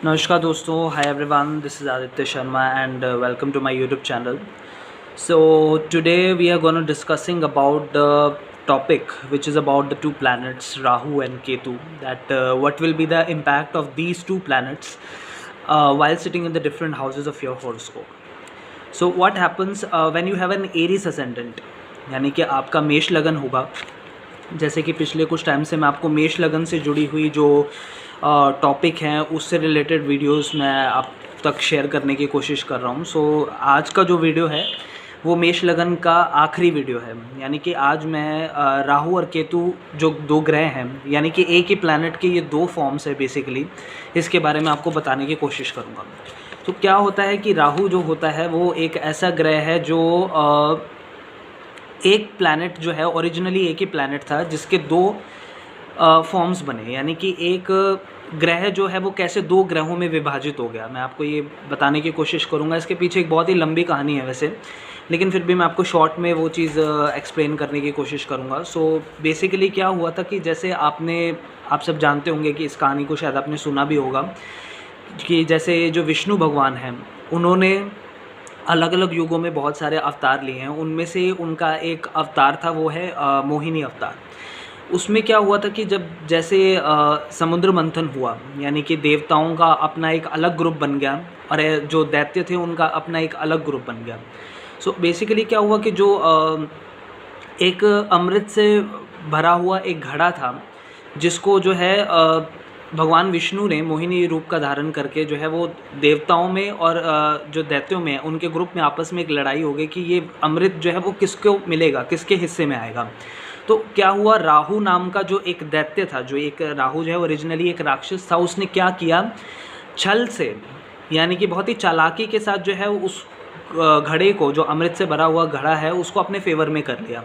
नमस्कार दोस्तों, hi everyone, this is Aditya Sharma and welcome to my YouTube channel. So today we are going to discussing about the topic which is about the two planets Rahu and Ketu, that what will be the impact of these two planets while sitting in the different houses of your horoscope. So what happens when you have an Aries ascendant, यानी कि आपका मेष लगन होगा. जैसे कि पिछले कुछ टाइम से मैं आपको मेष लगन से जुड़ी हुई जो टॉपिक हैं उससे रिलेटेड वीडियोस मैं आप तक शेयर करने की कोशिश कर रहा हूँ. सो आज का जो वीडियो है वो मेष लगन का आखिरी वीडियो है. यानी कि आज मैं राहु और केतु जो दो ग्रह हैं, यानी कि एक ही प्लैनेट के ये दो फॉर्म्स है बेसिकली, इसके बारे में आपको बताने की कोशिश करूँगा. तो क्या होता है कि राहु जो होता है वो एक ऐसा ग्रह है जो एक प्लैनेट जो है ओरिजिनली एक ही प्लैनेट था जिसके दो फॉर्म्स बने. यानी कि एक ग्रह जो है वो कैसे दो ग्रहों में विभाजित हो गया, मैं आपको ये बताने की कोशिश करूँगा. इसके पीछे एक बहुत ही लंबी कहानी है वैसे, लेकिन फिर भी मैं आपको शॉर्ट में वो चीज़ एक्सप्लेन करने की कोशिश करूँगा. सो बेसिकली क्या हुआ था कि जैसे आप सब जानते होंगे कि इस कहानी को शायद आपने सुना भी होगा कि जैसे जो विष्णु भगवान हैं उन्होंने अलग अलग युगों में बहुत सारे अवतार लिए हैं. उनमें से उनका एक अवतार था वो है मोहिनी अवतार. उसमें क्या हुआ था कि जब जैसे समुद्र मंथन हुआ, यानी कि देवताओं का अपना एक अलग ग्रुप बन गया और जो दैत्य थे उनका अपना एक अलग ग्रुप बन गया. सो बेसिकली क्या हुआ कि जो एक अमृत से भरा हुआ एक घड़ा था जिसको जो है भगवान विष्णु ने मोहिनी रूप का धारण करके जो है वो देवताओं में और जो दैत्यों में उनके ग्रुप में आपस में एक लड़ाई हो गई कि ये अमृत जो है वो किसको मिलेगा, किसके हिस्से में आएगा. तो क्या हुआ, राहु नाम का जो एक दैत्य था, जो एक राहु जो है ओरिजिनली एक राक्षस था, उसने क्या किया, छल से यानी कि बहुत ही चालाकी के साथ जो है उस घड़े को, जो अमृत से भरा हुआ घड़ा है, उसको अपने फेवर में कर लिया,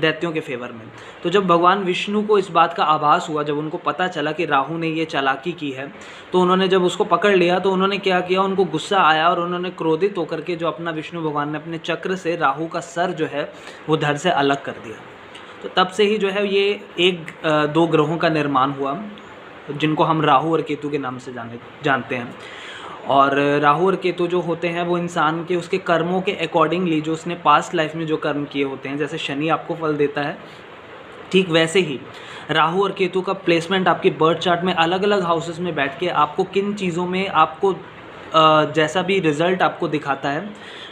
दैत्यों के फेवर में. तो जब भगवान विष्णु को इस बात का आभास हुआ, जब उनको पता चला कि राहु ने ये चालाकी की है, तो उन्होंने जब उसको पकड़ लिया तो उन्होंने क्या किया, उनको गुस्सा आया और उन्होंने क्रोधित होकर के जो अपना विष्णु भगवान ने अपने चक्र से राहु का सर जो है वो धड़ से अलग कर दिया. तो तब से ही जो है ये दो ग्रहों का निर्माण हुआ जिनको हम राहु और केतु के नाम से जानते हैं. और राहु और केतु जो होते हैं वो इंसान के उसके कर्मों के अकॉर्डिंगली, जो उसने पास्ट लाइफ में जो कर्म किए होते हैं, जैसे शनि आपको फल देता है, ठीक वैसे ही राहु और केतु का प्लेसमेंट आपकी बर्थ चार्ट में अलग अलग हाउसेस में बैठ के आपको किन चीज़ों में आपको जैसा भी रिज़ल्ट आपको दिखाता है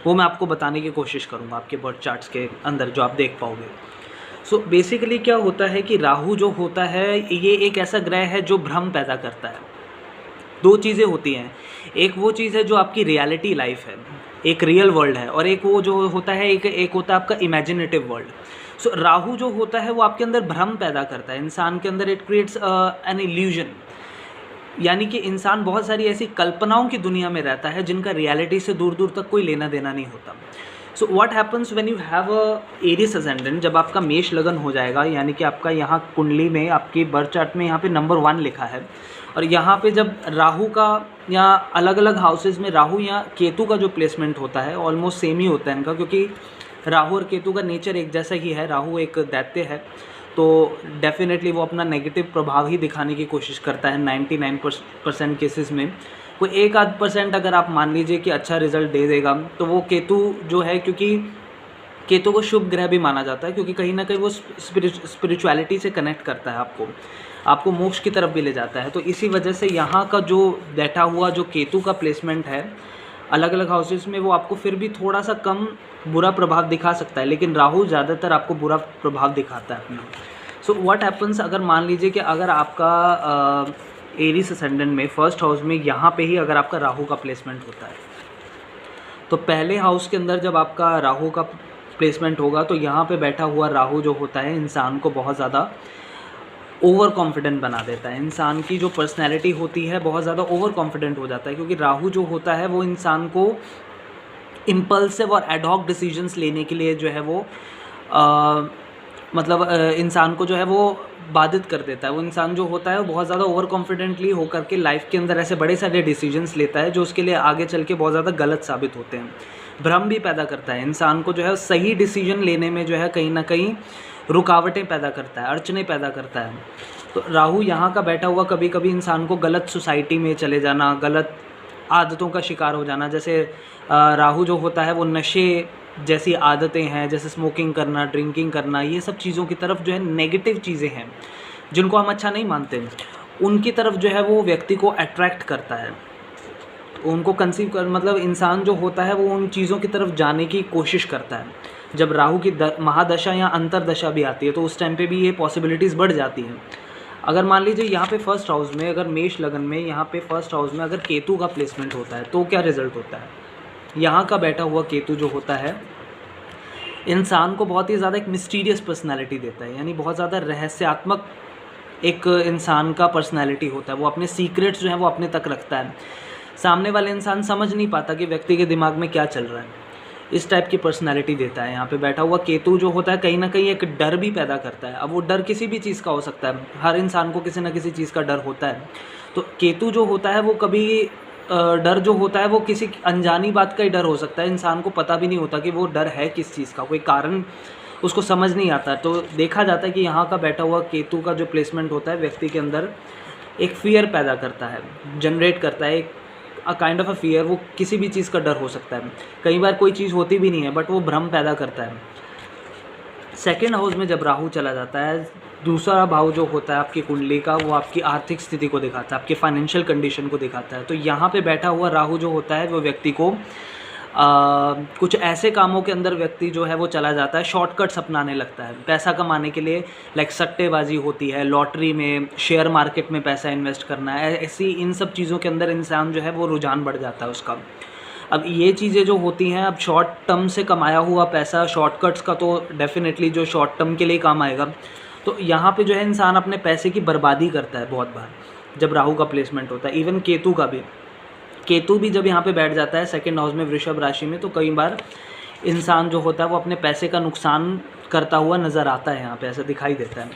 वो मैं आपको बताने की कोशिश करूँगा आपके बर्थ चार्ट्स के अंदर जो आप देख पाओगे. सो बेसिकली क्या होता है कि राहु जो होता है ये एक ऐसा ग्रह है जो भ्रम पैदा करता है. दो चीज़ें होती हैं, एक वो चीज़ है जो आपकी रियलिटी लाइफ है, एक रियल वर्ल्ड है, और एक वो जो होता है एक होता है आपका इमेजिनेटिव वर्ल्ड. सो राहु जो होता है वो आपके अंदर भ्रम पैदा करता है, इंसान के अंदर इट क्रिएट्स एन इल्यूजन. यानी कि इंसान बहुत सारी ऐसी कल्पनाओं की दुनिया में रहता है जिनका रियलिटी से दूर दूर तक कोई लेना देना नहीं होता. So what happens when you have a Aries ascendant, जब आपका मेष लगन हो जाएगा, यानी कि आपका यहाँ कुंडली में आपकी बर्थ चार्ट में यहाँ पे नंबर 1 लिखा है, और यहाँ पे जब राहु का या अलग अलग हाउसेस में राहु या केतु का जो प्लेसमेंट होता है ऑलमोस्ट सेम ही होता है इनका, क्योंकि राहु और केतु का नेचर एक जैसा ही है. राहु एक दैत्य है तो डेफिनेटली वो अपना नेगेटिव प्रभाव ही दिखाने की कोशिश करता है 99% केसेस में. कोई 1-8% अगर आप मान लीजिए कि अच्छा रिजल्ट दे देगा, तो वो केतु जो है, क्योंकि केतु को शुभ ग्रह भी माना जाता है क्योंकि कहीं ना कहीं वो स्पिरिचुअलिटी से कनेक्ट करता है, आपको मोक्ष की तरफ भी ले जाता है. तो इसी वजह से यहाँ का जो बैठा हुआ जो केतु का प्लेसमेंट है अलग अलग हाउसेस में, वो आपको फिर भी थोड़ा सा कम बुरा प्रभाव दिखा सकता है, लेकिन राहु ज़्यादातर आपको बुरा प्रभाव दिखाता है अपना. सो व्हाट हैपन्स, अगर मान लीजिए कि अगर आपका एरिस असेंडेंट में फर्स्ट हाउस में यहाँ पे ही अगर आपका राहु का प्लेसमेंट होता है, तो पहले हाउस के अंदर जब आपका राहु का प्लेसमेंट होगा तो यहाँ पे बैठा हुआ राहु जो होता है इंसान को बहुत ज़्यादा ओवर कॉन्फिडेंट बना देता है. इंसान की जो पर्सनैलिटी होती है बहुत ज़्यादा ओवर कॉन्फिडेंट हो जाता है, क्योंकि राहु जो होता है वो इंसान को इम्पल्सिव और एडहॉक डिसीजंस लेने के लिए जो है वो इंसान को जो है वो बाधित कर देता है. वो इंसान जो होता है वो बहुत ज़्यादा ओवर कॉन्फिडेंटली होकर के लाइफ के अंदर ऐसे बड़े सारे डिसीजंस लेता है जो उसके लिए आगे चल के बहुत ज़्यादा गलत साबित होते हैं. भ्रम भी पैदा करता है, इंसान को जो है सही डिसीजन लेने में जो है कहीं ना कहीं रुकावटें पैदा करता है, अड़चने पैदा करता है. तो राहु यहाँ का बैठा हुआ कभी कभी इंसान को गलत सोसाइटी में चले जाना, गलत आदतों का शिकार हो जाना। जैसे राहु जो होता है वो नशे जैसी आदतें हैं, जैसे स्मोकिंग करना, ड्रिंकिंग करना, ये सब चीज़ों की तरफ जो है नेगेटिव चीज़ें हैं जिनको हम अच्छा नहीं मानते, उनकी तरफ जो है वो व्यक्ति को अट्रैक्ट करता है, उनको कंसीव कर, मतलब इंसान जो होता है वो उन चीज़ों की तरफ जाने की कोशिश करता है। जब राहु की महादशा या अंतरदशा भी आती है तो उस टाइम पे भी ये पॉसिबिलिटीज़ बढ़ जाती हैं। अगर मान लीजिए यहाँ पे फर्स्ट हाउस में, अगर मेष लगन में यहाँ पे फर्स्ट हाउस में अगर केतु का प्लेसमेंट होता है तो क्या रिजल्ट होता है? यहाँ का बैठा हुआ केतु जो होता है इंसान को बहुत ही ज़्यादा एक मिस्टीरियस पर्सनैलिटी देता है, यानी बहुत ज़्यादा रहस्यात्मक एक इंसान का पर्सनैलिटी होता है। वो अपने सीक्रेट्स जो हैं वो अपने तक रखता है, सामने वाले इंसान समझ नहीं पाता कि व्यक्ति के दिमाग में क्या चल रहा है। इस टाइप की पर्सनैलिटी देता है। यहाँ पे बैठा हुआ केतु जो होता है कहीं ना कहीं एक डर भी पैदा करता है। अब वो डर किसी भी चीज़ का हो सकता है, हर इंसान को किसी ना किसी चीज़ का डर होता है। तो केतु जो होता है वो कभी डर जो होता है वो किसी अनजानी बात का ही डर हो सकता है, इंसान को पता भी नहीं होता कि वो डर है किस चीज़ का, कोई कारण उसको समझ नहीं आता। तो देखा जाता है कि यहाँ का बैठा हुआ केतु का जो प्लेसमेंट होता है व्यक्ति के अंदर एक फियर पैदा करता है, जनरेट करता है, एक काइंड ऑफ अ फियर। वो किसी भी चीज़ का डर हो सकता है, कई बार कोई चीज़ होती भी नहीं है बट वो भ्रम पैदा करता है। सेकेंड हाउस में जब राहु चला जाता है, दूसरा भाव जो होता है आपकी कुंडली का वो आपकी आर्थिक स्थिति को दिखाता है, आपके फाइनेंशियल कंडीशन को दिखाता है। तो यहाँ पे बैठा हुआ राहु जो होता है वो व्यक्ति को कुछ ऐसे कामों के अंदर व्यक्ति जो है वो चला जाता है, शॉर्टकट्स अपनाने लगता है पैसा कमाने के लिए। लाइक सट्टेबाजी होती है, लॉटरी में, शेयर मार्केट में पैसा इन्वेस्ट करना है, ऐसी इन सब चीज़ों के अंदर इंसान जो है वो रुझान बढ़ जाता है उसका। अब ये चीज़ें जो होती हैं, अब शॉर्ट टर्म से कमाया हुआ पैसा, शॉर्टकट्स का तो डेफिनेटली जो शॉर्ट टर्म के लिए काम आएगा। तो यहाँ पे जो है इंसान अपने पैसे की बर्बादी करता है बहुत बार जब राहु का प्लेसमेंट होता है। इवन केतु का भी, केतु भी जब यहाँ पे बैठ जाता है सेकंड हाउस में वृषभ राशि में, तो कई बार इंसान जो होता है वो अपने पैसे का नुकसान करता हुआ नज़र आता है, यहाँ पे ऐसा दिखाई देता है।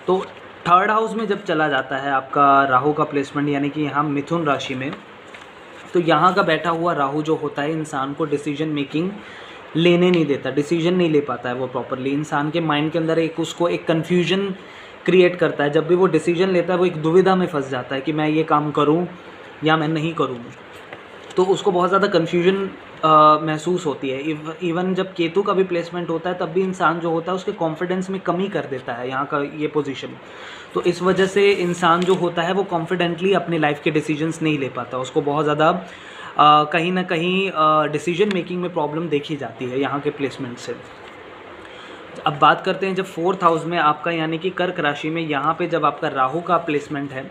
तो थर्ड हाउस में जब चला जाता है आपका राहु का प्लेसमेंट, यानी कि यहाँ मिथुन राशि में, तो यहाँ का बैठा हुआ राहु जो होता है इंसान को डिसीजन मेकिंग लेने नहीं देता, डिसीजन नहीं ले पाता है वो प्रॉपरली। इंसान के माइंड के अंदर एक उसको एक कन्फ्यूजन क्रिएट करता है। जब भी वो डिसीजन लेता है वो एक दुविधा में फंस जाता है कि मैं ये काम करूँ या मैं नहीं करूँ, तो उसको बहुत ज़्यादा कन्फ्यूजन महसूस होती है। इवन जब केतु का भी प्लेसमेंट होता है तब भी इंसान जो होता है उसके कॉन्फिडेंस में कमी कर देता है यहाँ का ये पोजीशन। तो इस वजह से इंसान जो होता है वो कॉन्फिडेंटली अपनी लाइफ के डिसीजंस नहीं ले पाता, उसको बहुत ज़्यादा कहीं ना कहीं डिसीजन मेकिंग में प्रॉब्लम देखी जाती है यहाँ के प्लेसमेंट से। अब बात करते हैं जब फोर्थ हाउस में आपका, यानी कि कर्क राशि में, यहाँ पे जब आपका राहु का प्लेसमेंट है,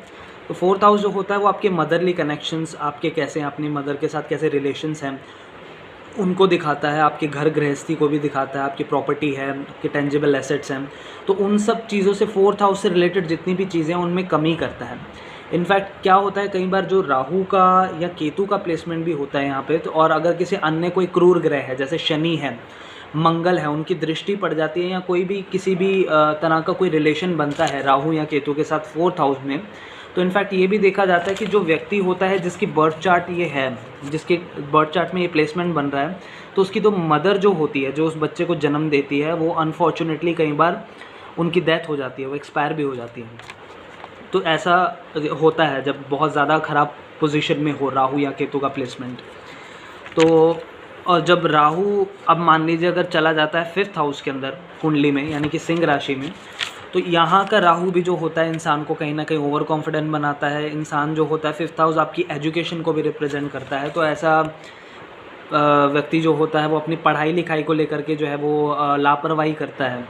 तो फोर्थ हाउस जो होता है वो आपके मदरली कनेक्शंस, आपके कैसे हैं अपनी मदर के साथ कैसे रिलेशंस हैं उनको दिखाता है, आपके घर गृहस्थी को भी दिखाता है, आपकी प्रॉपर्टी है, आपके टेंजिबल एसेट्स हैं। तो उन सब चीज़ों से फोर्थ हाउस से रिलेटेड जितनी भी चीज़ें हैं उनमें कमी करता है। इनफैक्ट क्या होता है कई बार जो राहु का या केतु का प्लेसमेंट भी होता है यहाँ पे, तो और अगर किसी अन्य कोई क्रूर ग्रह है जैसे शनि है, मंगल है, उनकी दृष्टि पड़ जाती है, या कोई भी किसी भी तरह का कोई रिलेशन बनता है राहु या केतु के साथ फोर्थ हाउस में, तो इनफैक्ट ये भी देखा जाता है कि जो व्यक्ति होता है जिसकी बर्थ चार्ट ये है, जिसके बर्थ चार्ट में ये प्लेसमेंट बन रहा है, तो उसकी तो मदर जो होती है, जो उस बच्चे को जन्म देती है, वो अनफॉर्चुनेटली कई बार उनकी डेथ हो जाती है, वो एक्सपायर भी हो जाती है। तो ऐसा होता है जब बहुत ज़्यादा ख़राब पोजीशन में हो राहु या केतु का प्लेसमेंट। तो और जब राहु अब मान लीजिए अगर चला जाता है फिफ्थ हाउस के अंदर कुंडली में, यानी कि सिंह राशि में, तो यहाँ का राहु भी जो होता है इंसान को कहीं ना कहीं ओवर कॉन्फिडेंट बनाता है। इंसान जो होता है, फिफ्थ हाउस आपकी एजुकेशन को भी रिप्रेजेंट करता है, तो ऐसा व्यक्ति जो होता है वो अपनी पढ़ाई लिखाई को लेकर के जो है वो लापरवाही करता है,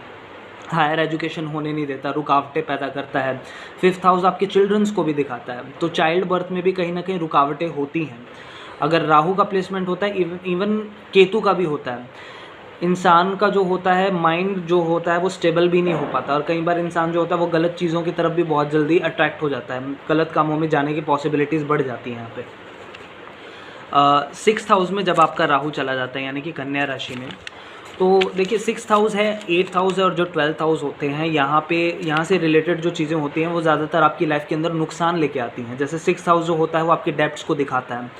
हायर एजुकेशन होने नहीं देता, रुकावटें पैदा करता है। फिफ्थ हाउस आपके चिल्ड्रंस को भी दिखाता है, तो चाइल्ड बर्थ में भी कहीं ना कहीं रुकावटें होती हैं अगर राहु का प्लेसमेंट होता है। इवन केतु का भी होता है। इंसान का जो होता है माइंड जो होता है वो स्टेबल भी नहीं हो पाता, और कई बार इंसान जो होता है वो गलत चीज़ों की तरफ भी बहुत जल्दी अट्रैक्ट हो जाता है, गलत कामों में जाने की पॉसिबिलिटीज़ बढ़ जाती हैं यहाँ पे। सिक्स्थ हाउस में जब आपका राहु चला जाता है, यानी कि कन्या राशि में, तो देखिए सिक्स्थ हाउस है, एट्थ हाउस है, और जो 12th हाउस होते हैं यहाँ से रिलेटेड जो चीज़ें होती हैं वो ज़्यादातर आपकी लाइफ के अंदर नुकसान लेके आती हैं। जैसे सिक्स्थ हाउस जो होता है वो आपके डेब्ट्स को दिखाता है,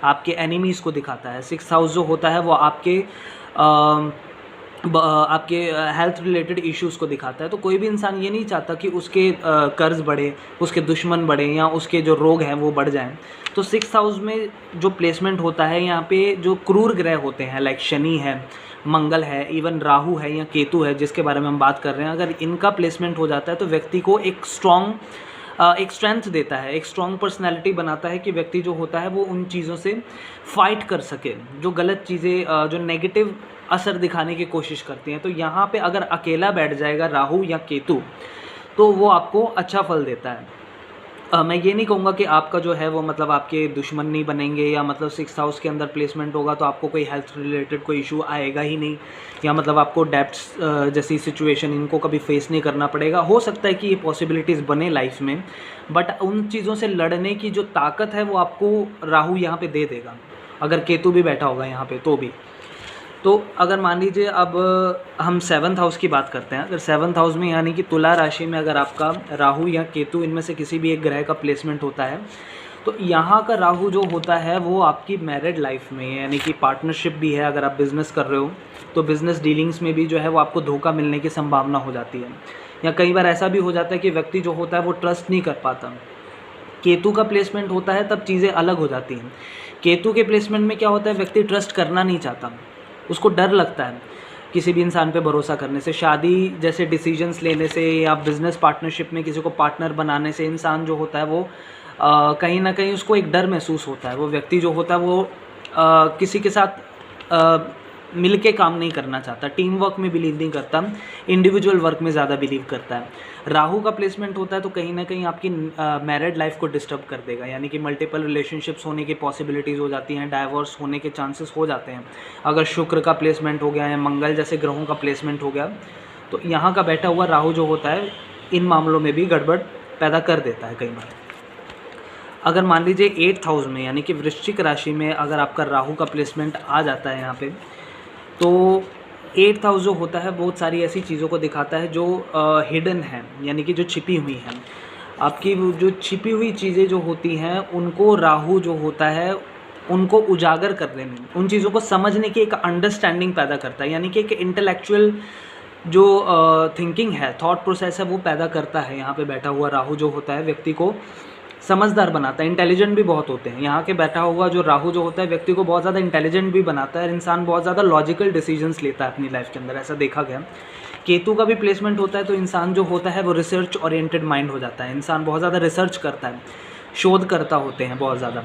आपके एनिमीज़ को दिखाता है। सिक्स्थ हाउस जो होता है वो आपके आपके हेल्थ रिलेटेड इश्यूज़ को दिखाता है। तो कोई भी इंसान ये नहीं चाहता कि उसके कर्ज बढ़े, उसके दुश्मन बढ़े या उसके जो रोग हैं वो बढ़ जाएं। तो 6th हाउस में जो प्लेसमेंट होता है, यहाँ पे जो क्रूर ग्रह होते हैं लाइक शनि है, मंगल है, इवन राहु है या केतु है जिसके बारे में हम बात कर रहे हैं, अगर इनका प्लेसमेंट हो जाता है तो व्यक्ति को एक स्ट्रेंथ देता है, एक स्ट्रॉन्ग पर्सनैलिटी बनाता है कि व्यक्ति जो होता है वो उन चीज़ों से फाइट कर सके जो गलत चीज़ें, जो नेगेटिव असर दिखाने की कोशिश करती हैं। तो यहाँ पे अगर अकेला बैठ जाएगा राहु या केतु तो वो आपको अच्छा फल देता है। मैं ये नहीं कहूँगा कि आपका जो है वो मतलब आपके दुश्मन नहीं बनेंगे या मतलब 6th हाउस के अंदर प्लेसमेंट होगा तो आपको कोई हेल्थ रिलेटेड कोई इशू आएगा ही नहीं, या मतलब आपको डेब्ट्स जैसी सिचुएशन इनको कभी फेस नहीं करना पड़ेगा। हो सकता है कि ये पॉसिबिलिटीज़ बने लाइफ में, बट उन चीज़ों से लड़ने की जो ताकत है वो आपको राहु यहाँ पे दे देगा, अगर केतु भी बैठा होगा यहाँ पे तो भी। तो अगर मान लीजिए अब हम 7th हाउस की बात करते हैं, अगर 7th हाउस में यानी कि तुला राशि में अगर आपका राहु या केतु इनमें से किसी भी एक ग्रह का प्लेसमेंट होता है तो यहाँ का राहु जो होता है वो आपकी मैरिड लाइफ में यानी कि पार्टनरशिप भी है। अगर आप बिज़नेस कर रहे हो तो बिज़नेस डीलिंग्स में भी जो है वो आपको धोखा मिलने की संभावना हो जाती है, या कई बार ऐसा भी हो जाता है कि व्यक्ति जो होता है वो ट्रस्ट नहीं कर पाता। केतु का प्लेसमेंट होता है तब चीज़ें अलग हो जाती हैं। केतु के प्लेसमेंट में क्या होता है, व्यक्ति ट्रस्ट करना नहीं चाहता, उसको डर लगता है किसी भी इंसान पे भरोसा करने से। शादी जैसे डिसीजंस लेने से या बिज़नेस पार्टनरशिप में किसी को पार्टनर बनाने से इंसान जो होता है वो कहीं ना कहीं उसको एक डर महसूस होता है। वो व्यक्ति जो होता है वो किसी के साथ मिल के काम नहीं करना चाहता, टीम वर्क में बिलीव नहीं करता, इंडिविजुअल वर्क में ज़्यादा बिलीव करता है। राहु का प्लेसमेंट होता है तो कहीं ना कहीं आपकी मैरिड लाइफ को डिस्टर्ब कर देगा, यानी कि मल्टीपल रिलेशनशिप्स होने की पॉसिबिलिटीज़ हो जाती हैं, डाइवोर्स होने के चांसेस हो जाते हैं। अगर शुक्र का प्लेसमेंट हो गया या मंगल जैसे ग्रहों का प्लेसमेंट हो गया तो यहाँ का बैठा हुआ राहु जो होता है इन मामलों में भी गड़बड़ पैदा कर देता है कई बार। अगर मान लीजिए 8th हाउस में यानी कि वृश्चिक राशि में अगर आपका राहु का प्लेसमेंट आ जाता है यहाँ पे, तो 8th हाउस जो होता है बहुत सारी ऐसी चीज़ों को दिखाता है जो हिडन है, यानी कि जो छिपी हुई हैं। आपकी वो जो छिपी हुई चीज़ें जो होती हैं उनको राहु जो होता है उनको उजागर करने में, उन चीज़ों को समझने की एक अंडरस्टैंडिंग पैदा करता है, यानी कि एक इंटेलेक्चुअल जो थिंकिंग है, थॉट प्रोसेस है वो पैदा करता है। यहाँ पे बैठा हुआ राहु जो होता है व्यक्ति को समझदार बनाता है, इंटेलिजेंट भी बहुत होते हैं। यहाँ के बैठा हुआ जो राहु जो होता है व्यक्ति को बहुत ज़्यादा इंटेलिजेंट भी बनाता है और इंसान बहुत ज़्यादा लॉजिकल डिसीजंस लेता है अपनी लाइफ के अंदर, ऐसा देखा गया। केतु का भी प्लेसमेंट होता है तो इंसान जो होता है वो रिसर्च ओरिएंटेड माइंड हो जाता है, इंसान बहुत ज़्यादा रिसर्च करता है, शोध करता होते हैं बहुत ज़्यादा।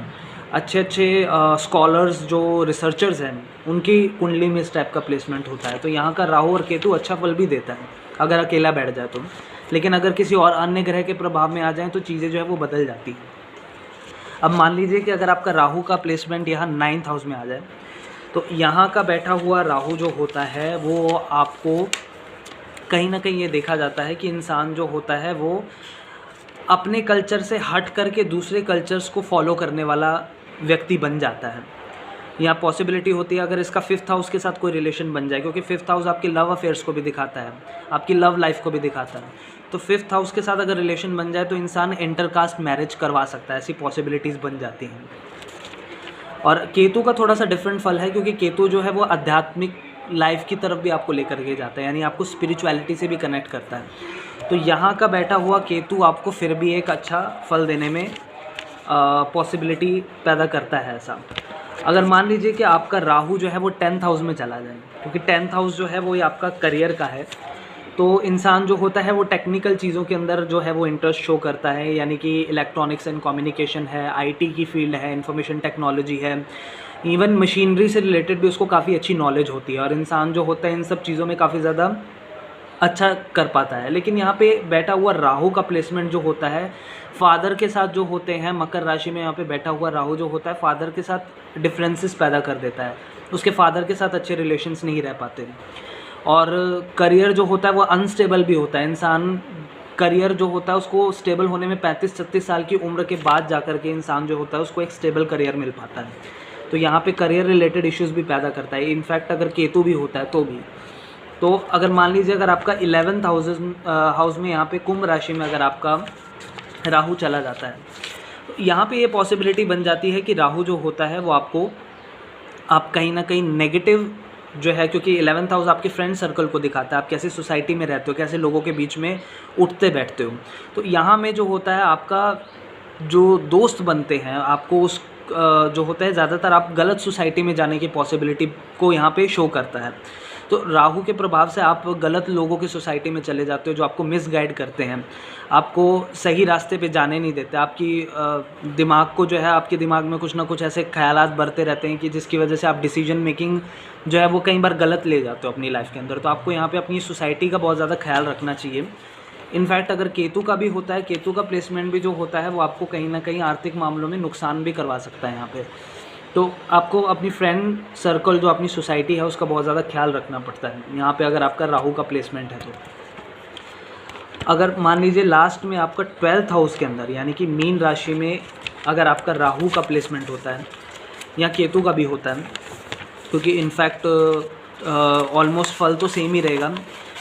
अच्छे स्कॉलर्स जो रिसर्चर्स हैं उनकी कुंडली में इस टाइप का प्लेसमेंट होता है। तो यहाँ का राहु और केतु अच्छा फल भी देता है अगर अकेला बैठ जाए तो, लेकिन अगर किसी और अन्य ग्रह के प्रभाव में आ जाएं तो चीज़ें जो है वो बदल जाती हैं। अब मान लीजिए कि अगर आपका राहु का प्लेसमेंट यहाँ 9th हाउस में आ जाए तो यहाँ का बैठा हुआ राहु जो होता है वो आपको कहीं ना कहीं ये देखा जाता है कि इंसान जो होता है वो अपने कल्चर से हट करके दूसरे कल्चर्स को फॉलो करने वाला व्यक्ति बन जाता है। यहाँ पॉसिबिलिटी होती है अगर इसका 5th हाउस के साथ कोई रिलेशन बन जाए, क्योंकि 5th हाउस आपके लव अफेयर्स को भी दिखाता है, आपकी लव लाइफ को भी दिखाता है। तो 5th हाउस के साथ अगर रिलेशन बन जाए तो इंसान इंटरकास्ट मैरिज करवा सकता है, ऐसी पॉसिबिलिटीज़ बन जाती हैं। और केतु का थोड़ा सा डिफरेंट फल है, क्योंकि केतु जो है वो आध्यात्मिक लाइफ की तरफ भी आपको लेकर के जाता है, यानी आपको स्पिरिचुअलिटी से भी कनेक्ट करता है। तो यहाँ का बैठा हुआ केतु आपको फिर भी एक अच्छा फल देने में पॉसिबिलिटी पैदा करता है ऐसा। अगर मान लीजिए कि आपका राहु जो है वो 10th हाउस में चला जाए, क्योंकि 10th हाउस जो है वो ये आपका करियर का है, तो इंसान जो होता है वो टेक्निकल चीज़ों के अंदर जो है वो इंटरेस्ट शो करता है, यानी कि इलेक्ट्रॉनिक्स एंड कम्युनिकेशन है, आईटी की फील्ड है, इंफॉर्मेशन टेक्नोलॉजी है, इवन मशीनरी से रिलेटेड भी उसको काफ़ी अच्छी नॉलेज होती है और इंसान जो होता है इन सब चीज़ों में काफ़ी ज़्यादा अच्छा कर पाता है। लेकिन यहाँ पे बैठा हुआ राहु का प्लेसमेंट जो होता है फादर के साथ जो होते हैं, मकर राशि में यहाँ पे बैठा हुआ राहु जो होता है फादर के साथ डिफरेंसेस पैदा कर देता है, उसके फादर के साथ अच्छे रिलेशंस नहीं रह पाते। और करियर जो होता है वो अनस्टेबल भी होता है, इंसान करियर जो होता है उसको स्टेबल होने में 35-36 साल की उम्र के बाद जा कर के इंसान जो होता है उसको एक स्टेबल करियर मिल पाता है। तो यहाँ पे करियर रिलेटेड इश्यूज़ भी पैदा करता है, इनफैक्ट अगर केतु भी होता है तो भी। तो अगर मान लीजिए अगर आपका 11th हाउस में यहाँ पे कुंभ राशि में अगर आपका राहु चला जाता है तो यहाँ पे ये पॉसिबिलिटी बन जाती है कि राहु जो होता है वो आपको आप कहीं ना कहीं नेगेटिव जो है, क्योंकि 11th हाउस आपके फ्रेंड सर्कल को दिखाता है, आप कैसे सोसाइटी में रहते हो, कैसे लोगों के बीच में उठते बैठते हो। तो यहाँ में जो होता है आपका जो दोस्त बनते हैं, आपको उस जो होता है ज़्यादातर आप गलत सोसाइटी में जाने की पॉसिबिलिटी को यहाँ पे शो करता है। तो राहु के प्रभाव से आप गलत लोगों की सोसाइटी में चले जाते हो जो आपको मिसगाइड करते हैं, आपको सही रास्ते पे जाने नहीं देते, आपकी दिमाग को जो है, आपके दिमाग में कुछ ना कुछ ऐसे ख्यालात बढ़ते रहते हैं कि जिसकी वजह से आप डिसीजन मेकिंग जो है वो कई बार गलत ले जाते हो अपनी लाइफ के अंदर। तो आपको यहाँ पे अपनी सोसाइटी का बहुत ज़्यादा ख्याल रखना चाहिए। इनफैक्ट अगर केतु का भी होता है, केतु का प्लेसमेंट भी जो होता है वो आपको कहीं ना कहीं आर्थिक मामलों में नुकसान भी करवा सकता है यहाँ पे। तो आपको अपनी फ्रेंड सर्कल जो अपनी सोसाइटी है उसका बहुत ज़्यादा ख्याल रखना पड़ता है यहाँ पे अगर आपका राहु का प्लेसमेंट है। तो अगर मान लीजिए लास्ट में आपका 12th हाउस के अंदर यानी कि मीन राशि में अगर आपका राहु का प्लेसमेंट होता है या केतु का भी होता है, क्योंकि इनफैक्ट ऑलमोस्ट फल तो सेम ही रहेगा,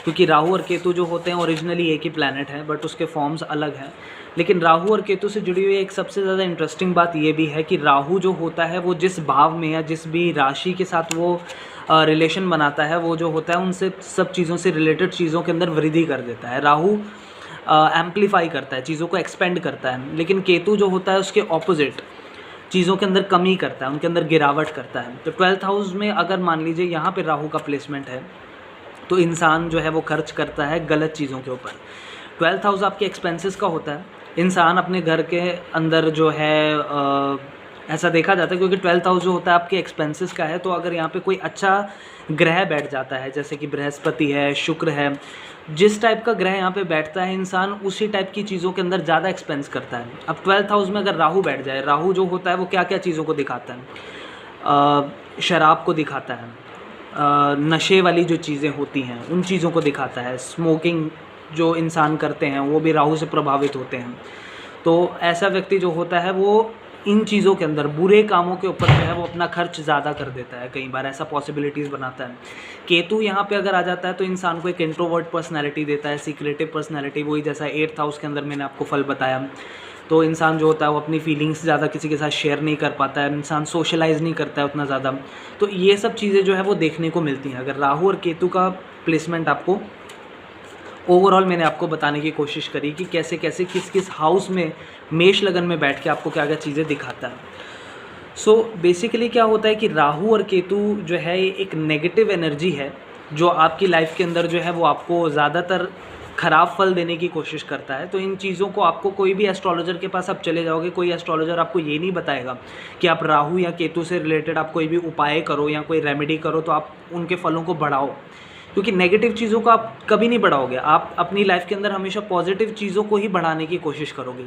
क्योंकि राहु और केतु जो होते हैं ओरिजिनली एक ही प्लैनेट है बट उसके फॉर्म्स अलग हैं। लेकिन राहु और केतु से जुड़ी हुई एक सबसे ज़्यादा इंटरेस्टिंग बात ये भी है कि राहु जो होता है वो जिस भाव में या जिस भी राशि के साथ वो रिलेशन बनाता है, वो जो होता है उनसे सब चीज़ों से रिलेटेड चीज़ों के अंदर वृद्धि कर देता है। राहु एम्पलीफाई करता है, चीज़ों को एक्सपेंड करता है, लेकिन केतु जो होता है उसके ऑपोजिट चीज़ों के अंदर कमी करता है, उनके अंदर गिरावट करता है। तो 12th हाउस में अगर मान लीजिए यहाँ पे राहु का प्लेसमेंट है तो इंसान जो है वो खर्च करता है गलत चीज़ों के ऊपर। 12th हाउस आपके एक्सपेंसेस का होता है। इंसान अपने घर के अंदर जो है ऐसा देखा जाता है, क्योंकि 12th हाउस जो होता है आपके एक्सपेंसेस का है। तो अगर यहाँ पे कोई अच्छा ग्रह बैठ जाता है, जैसे कि बृहस्पति है, शुक्र है, जिस टाइप का ग्रह यहाँ पे बैठता है इंसान उसी टाइप की चीज़ों के अंदर ज़्यादा एक्सपेंस करता है। अब 12th हाउस में अगर राहु बैठ जाए, राहु जो होता है वो क्या क्या चीज़ों को दिखाता है, शराब को दिखाता है, नशे वाली जो चीज़ें होती हैं उन चीज़ों को दिखाता है, स्मोकिंग जो इंसान करते हैं वो भी राहु से प्रभावित होते हैं। तो ऐसा व्यक्ति जो होता है वो इन चीज़ों के अंदर बुरे कामों के ऊपर जो है वो अपना खर्च ज़्यादा कर देता है, कई बार ऐसा पॉसिबिलिटीज़ बनाता है। केतु यहाँ पे अगर आ जाता है तो इंसान को एक इंट्रोवर्ट पर्सनैलिटी देता है, सीक्रेटिव पर्सनैलिटी, वही जैसा 8th हाउस के अंदर मैंने आपको फल बताया। तो इंसान जो होता है वो अपनी फीलिंग्स ज़्यादा किसी के साथ शेयर नहीं कर पाता है, इंसान सोशलाइज़ नहीं करता है उतना ज़्यादा। तो ये सब चीज़ें जो है वो देखने को मिलती हैं अगर राहु और केतु का प्लेसमेंट आपको ओवरऑल मैंने आपको बताने की कोशिश करी कि कैसे कैसे किस किस हाउस में मेष लगन में बैठ के आपको क्या क्या चीज़ें दिखाता है। सो बेसिकली क्या होता है कि राहु और केतु जो है एक नेगेटिव एनर्जी है जो आपकी लाइफ के अंदर जो है वो आपको ज़्यादातर ख़राब फल देने की कोशिश करता है। तो इन चीज़ों को आपको कोई भी एस्ट्रोलॉजर के पास आप चले जाओगे, कोई एस्ट्रोलॉजर आपको ये नहीं बताएगा कि आप राहु या केतु से रिलेटेड आप कोई भी उपाय करो या कोई रेमेडी करो तो आप उनके फलों को बढ़ाओ, क्योंकि नेगेटिव चीज़ों को आप कभी नहीं बढ़ाओगे। आप अपनी लाइफ के अंदर हमेशा पॉजिटिव चीज़ों को ही बढ़ाने की कोशिश करोगे।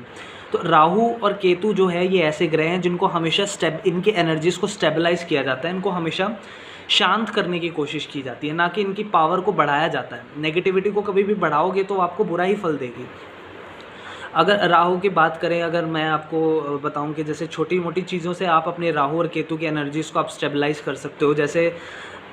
तो राहु और केतु जो है ये ऐसे ग्रह हैं जिनको हमेशा इनके एनर्जीज़ को स्टेबलाइज किया जाता है, इनको हमेशा शांत करने की कोशिश की जाती है, ना कि इनकी पावर को बढ़ाया जाता है। नेगेटिविटी को कभी भी बढ़ाओगे तो आपको बुरा ही फल देगी। अगर राहु की बात करें, अगर मैं आपको बताऊं कि जैसे छोटी मोटी चीज़ों से आप अपने राहु और केतु की एनर्जीज़ को आप स्टेबलाइज कर सकते हो। जैसे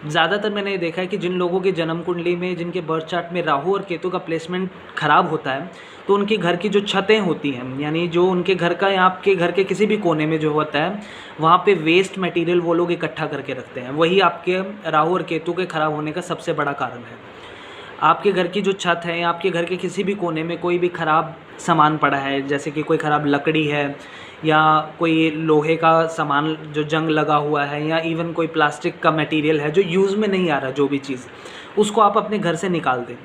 ज़्यादातर मैंने ये देखा है कि जिन लोगों की जन्म कुंडली में, जिनके बर्थ चार्ट में राहु और केतु का प्लेसमेंट ख़राब होता है, तो उनके घर की जो छतें होती हैं, यानी जो उनके घर का या आपके घर के किसी भी कोने में जो होता है वहाँ पे वेस्ट मटेरियल वो लोग इकट्ठा करके रखते हैं, वही आपके राहु और केतु के ख़राब होने का सबसे बड़ा कारण है। आपके घर की जो छत है या आपके घर के किसी भी कोने में कोई भी ख़राब सामान पड़ा है, जैसे कि कोई ख़राब लकड़ी है या कोई लोहे का सामान जो जंग लगा हुआ है या इवन कोई प्लास्टिक का मटेरियल है जो यूज़ में नहीं आ रहा, जो भी चीज़, उसको आप अपने घर से निकाल दें,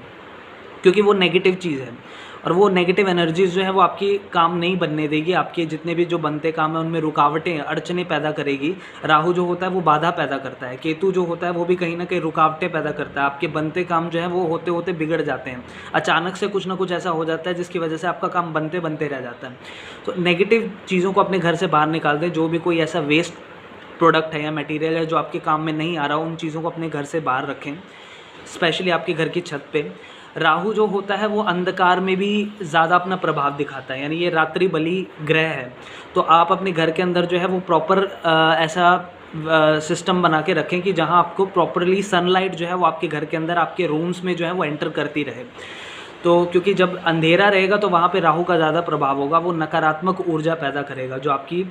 क्योंकि वो नेगेटिव चीज़ है और वो नेगेटिव एनर्जीज़ जो है वो आपकी काम नहीं बनने देगी। आपके जितने भी जो बनते काम हैं उनमें रुकावटें, अड़चने पैदा करेगी। राहु जो होता है वो बाधा पैदा करता है, केतु जो होता है वो भी कहीं ना कहीं रुकावटें पैदा करता है। आपके बनते काम जो है वो होते होते बिगड़ जाते हैं, अचानक से कुछ ना कुछ ऐसा हो जाता है जिसकी वजह से आपका काम बनते बनते रह जाता है। तो नेगेटिव चीज़ों को अपने घर से बाहर निकाल दें। जो भी कोई ऐसा वेस्ट प्रोडक्ट है या मटीरियल है जो आपके काम में नहीं आ रहा, उन चीज़ों को अपने घर से बाहर रखें, स्पेशली आपके घर की छत पे। राहु जो होता है वो अंधकार में भी ज़्यादा अपना प्रभाव दिखाता है, यानी ये रात्रि बली ग्रह है। तो आप अपने घर के अंदर जो है वो प्रॉपर ऐसा सिस्टम बना के रखें कि जहां आपको प्रॉपरली सनलाइट जो है वो आपके घर के अंदर, आपके रूम्स में जो है वो एंटर करती रहे। तो क्योंकि जब अंधेरा रहेगा तो वहाँ पे राहु का ज़्यादा प्रभाव होगा, वो नकारात्मक ऊर्जा पैदा करेगा जो आपकी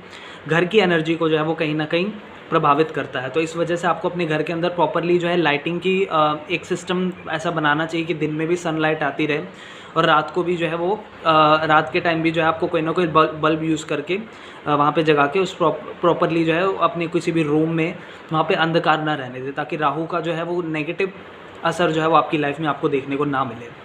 घर की एनर्जी को जो है वो कहीं ना कहीं प्रभावित करता है। तो इस वजह से आपको अपने घर के अंदर प्रॉपरली जो है लाइटिंग की एक सिस्टम ऐसा बनाना चाहिए कि दिन में भी सनलाइट आती रहे और रात को भी जो है वो रात के टाइम भी जो है आपको कोई ना कोई बल्ब यूज़ करके वहाँ पे जगा के उस प्रॉपरली जो है अपने किसी भी रूम में वहाँ पे अंधकार ना रहने दे, ताकि राहु का जो है वो नेगेटिव असर जो है वो आपकी लाइफ में आपको देखने को ना मिले।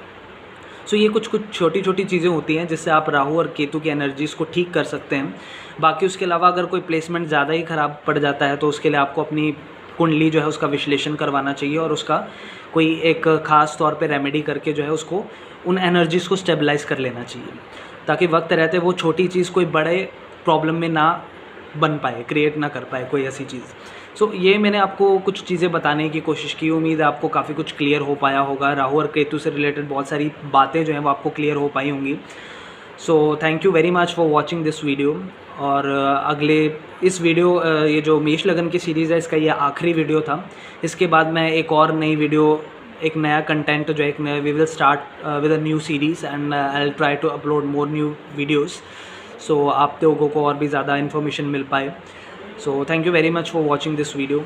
सो ये कुछ छोटी छोटी चीज़ें होती हैं जिससे आप राहु और केतु की एनर्जीज़ को ठीक कर सकते हैं। बाकी उसके अलावा अगर कोई प्लेसमेंट ज़्यादा ही ख़राब पड़ जाता है तो उसके लिए आपको अपनी कुंडली जो है उसका विश्लेषण करवाना चाहिए और उसका कोई एक ख़ास तौर पे रेमेडी करके जो है उसको उन एनर्जीज़ को स्टेबलाइज़ कर लेना चाहिए, ताकि वक्त रहते वो छोटी चीज़ कोई बड़े प्रॉब्लम में ना बन पाए, क्रिएट ना कर पाए कोई ऐसी चीज़। सो ये मैंने आपको कुछ चीज़ें बताने की कोशिश की, उम्मीद है आपको काफ़ी कुछ क्लियर हो पाया होगा। राहु और केतु से रिलेटेड बहुत सारी बातें जो हैं वो आपको क्लियर हो पाई होंगी। So thank you very much for watching this video. और अगले इस वीडियो ये जो मेष लगन की सीरीज़ है इसका ये आखिरी वीडियो था। इसके बाद मैं एक और नई वीडियो, एक नया कंटेंट जो एक नया we will start with a new series and I will try to upload more new videos, so आप लोगों को और भी ज़्यादा इन्फॉर्मेशन मिल पाए। So thank you very much for watching this video.